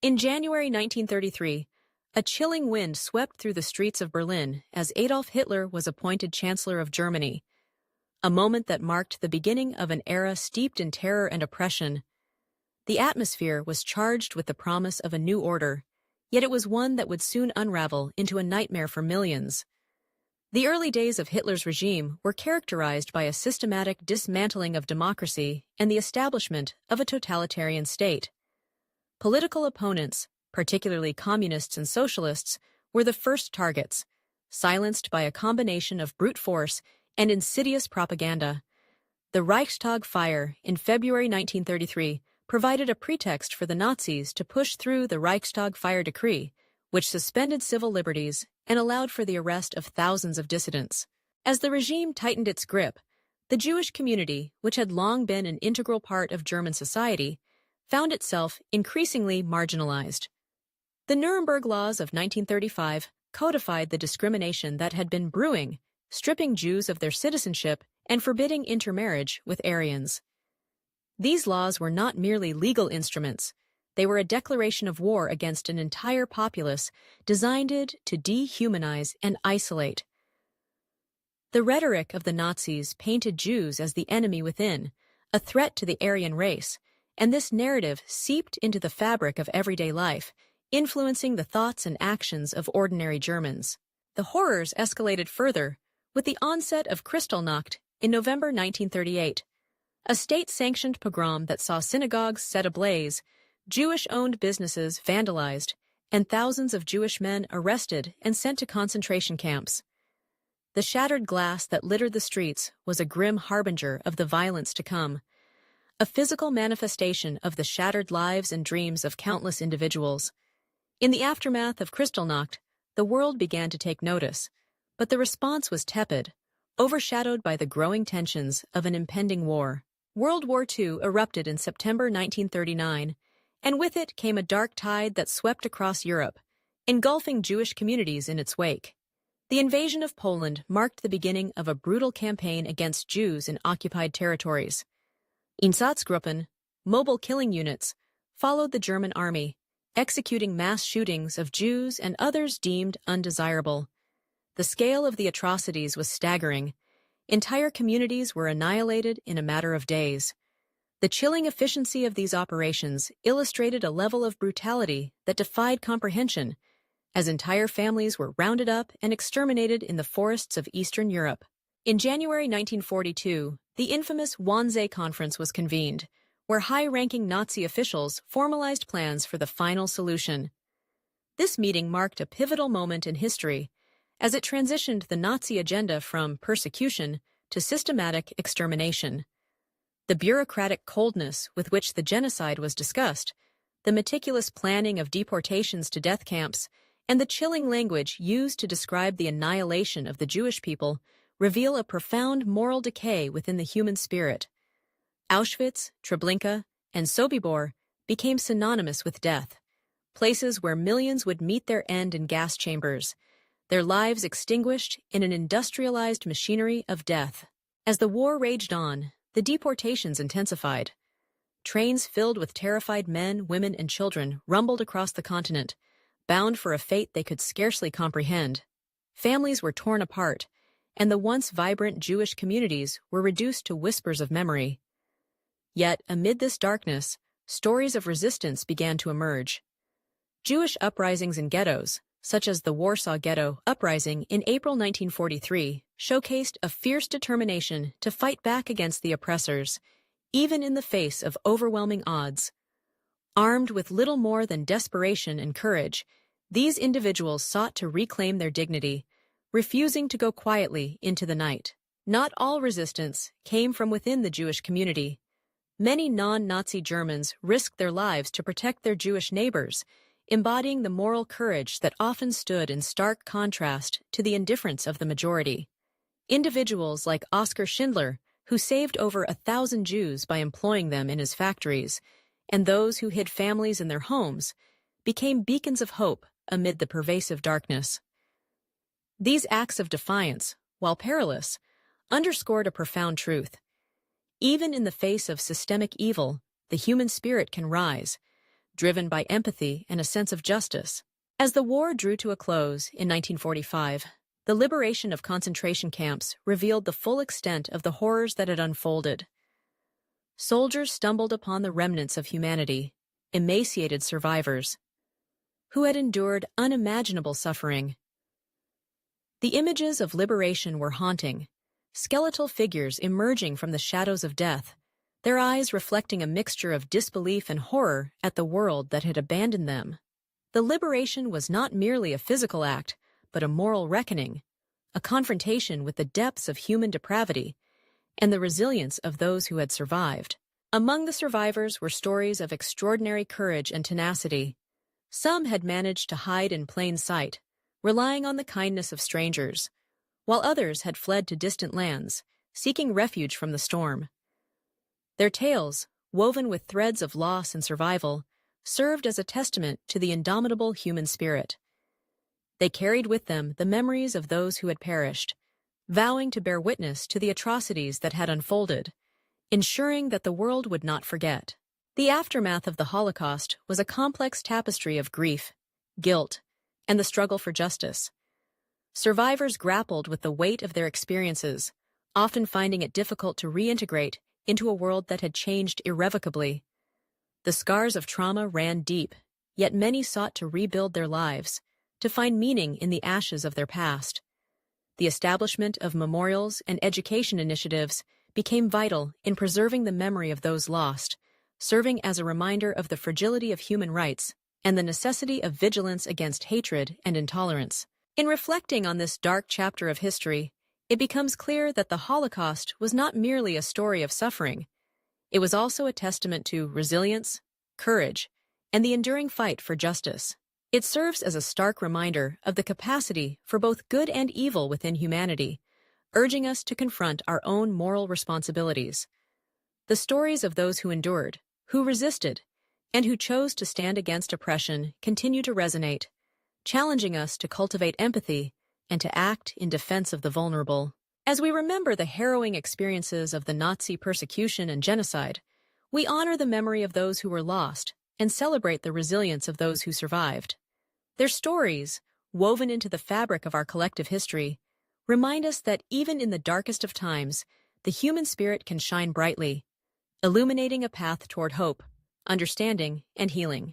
In January 1933, a chilling wind swept through the streets of Berlin as Adolf Hitler was appointed Chancellor of Germany, a moment that marked the beginning of an era steeped in terror and oppression. The atmosphere was charged with the promise of a new order, yet it was one that would soon unravel into a nightmare for millions. The early days of Hitler's regime were characterized by a systematic dismantling of democracy and the establishment of a totalitarian state. Political opponents, particularly communists and socialists, were the first targets, silenced by a combination of brute force and insidious propaganda. The Reichstag fire in February 1933 provided a pretext for the Nazis to push through the Reichstag fire decree, which suspended civil liberties and allowed for the arrest of thousands of dissidents. As the regime tightened its grip, the Jewish community, which had long been an integral part of German society, found itself increasingly marginalized. The Nuremberg Laws of 1935 codified the discrimination that had been brewing, stripping Jews of their citizenship and forbidding intermarriage with Aryans. These laws were not merely legal instruments. They were a declaration of war against an entire populace designed to dehumanize and isolate. The rhetoric of the Nazis painted Jews as the enemy within, a threat to the Aryan race, and this narrative seeped into the fabric of everyday life, influencing the thoughts and actions of ordinary Germans. The horrors escalated further with the onset of Kristallnacht in November 1938, a state-sanctioned pogrom that saw synagogues set ablaze, Jewish-owned businesses vandalized, and thousands of Jewish men arrested and sent to concentration camps. The shattered glass that littered the streets was a grim harbinger of the violence to come, a physical manifestation of the shattered lives and dreams of countless individuals. In the aftermath of Kristallnacht, the world began to take notice, but the response was tepid, overshadowed by the growing tensions of an impending war. World War II erupted in September 1939, and with it came a dark tide that swept across Europe, engulfing Jewish communities in its wake. The invasion of Poland marked the beginning of a brutal campaign against Jews in occupied territories. Einsatzgruppen, mobile killing units, followed the German army, executing mass shootings of Jews and others deemed undesirable. The scale of the atrocities was staggering. Entire communities were annihilated in a matter of days. The chilling efficiency of these operations illustrated a level of brutality that defied comprehension, as entire families were rounded up and exterminated in the forests of Eastern Europe. In January 1942, the infamous Wannsee Conference was convened, where high-ranking Nazi officials formalized plans for the final solution. This meeting marked a pivotal moment in history, as it transitioned the Nazi agenda from persecution to systematic extermination. The bureaucratic coldness with which the genocide was discussed, the meticulous planning of deportations to death camps, and the chilling language used to describe the annihilation of the Jewish people reveal a profound moral decay within the human spirit. Auschwitz, Treblinka, and Sobibor became synonymous with death, places where millions would meet their end in gas chambers, their lives extinguished in an industrialized machinery of death. As the war raged on, the deportations intensified. Trains filled with terrified men, women, and children rumbled across the continent, bound for a fate they could scarcely comprehend. Families were torn apart, and the once vibrant Jewish communities were reduced to whispers of memory. Yet, amid this darkness, stories of resistance began to emerge. Jewish uprisings in ghettos, such as the Warsaw Ghetto Uprising in April 1943, showcased a fierce determination to fight back against the oppressors, even in the face of overwhelming odds. Armed with little more than desperation and courage, these individuals sought to reclaim their dignity, refusing to go quietly into the night. Not all resistance came from within the Jewish community. Many non-Nazi Germans risked their lives to protect their Jewish neighbors, embodying the moral courage that often stood in stark contrast to the indifference of the majority. Individuals like Oskar Schindler, who saved over 1,000 Jews by employing them in his factories, and those who hid families in their homes, became beacons of hope amid the pervasive darkness. These acts of defiance, while perilous, underscored a profound truth. Even in the face of systemic evil, the human spirit can rise, driven by empathy and a sense of justice. As the war drew to a close in 1945, the liberation of concentration camps revealed the full extent of the horrors that had unfolded. Soldiers stumbled upon the remnants of humanity, emaciated survivors, who had endured unimaginable suffering. The images of liberation were haunting, skeletal figures emerging from the shadows of death, their eyes reflecting a mixture of disbelief and horror at the world that had abandoned them. The liberation was not merely a physical act, but a moral reckoning, a confrontation with the depths of human depravity and the resilience of those who had survived. Among the survivors were stories of extraordinary courage and tenacity. Some had managed to hide in plain sight, relying on the kindness of strangers, while others had fled to distant lands, seeking refuge from the storm. Their tales, woven with threads of loss and survival, served as a testament to the indomitable human spirit. They carried with them the memories of those who had perished, vowing to bear witness to the atrocities that had unfolded, ensuring that the world would not forget. The aftermath of the Holocaust was a complex tapestry of grief, guilt, and the struggle for justice. Survivors grappled with the weight of their experiences, often finding it difficult to reintegrate into a world that had changed irrevocably. The scars of trauma ran deep, yet many sought to rebuild their lives, to find meaning in the ashes of their past. The establishment of memorials and education initiatives became vital in preserving the memory of those lost, serving as a reminder of the fragility of human rights and the necessity of vigilance against hatred and intolerance. In reflecting on this dark chapter of history, it becomes clear that the Holocaust was not merely a story of suffering. It was also a testament to resilience, courage, and the enduring fight for justice. It serves as a stark reminder of the capacity for both good and evil within humanity, urging us to confront our own moral responsibilities. The stories of those who endured, who resisted, and who chose to stand against oppression continue to resonate, challenging us to cultivate empathy and to act in defense of the vulnerable. As we remember the harrowing experiences of the Nazi persecution and genocide, we honor the memory of those who were lost and celebrate the resilience of those who survived. Their stories, woven into the fabric of our collective history, remind us that even in the darkest of times, the human spirit can shine brightly, illuminating a path toward hope, understanding, and healing.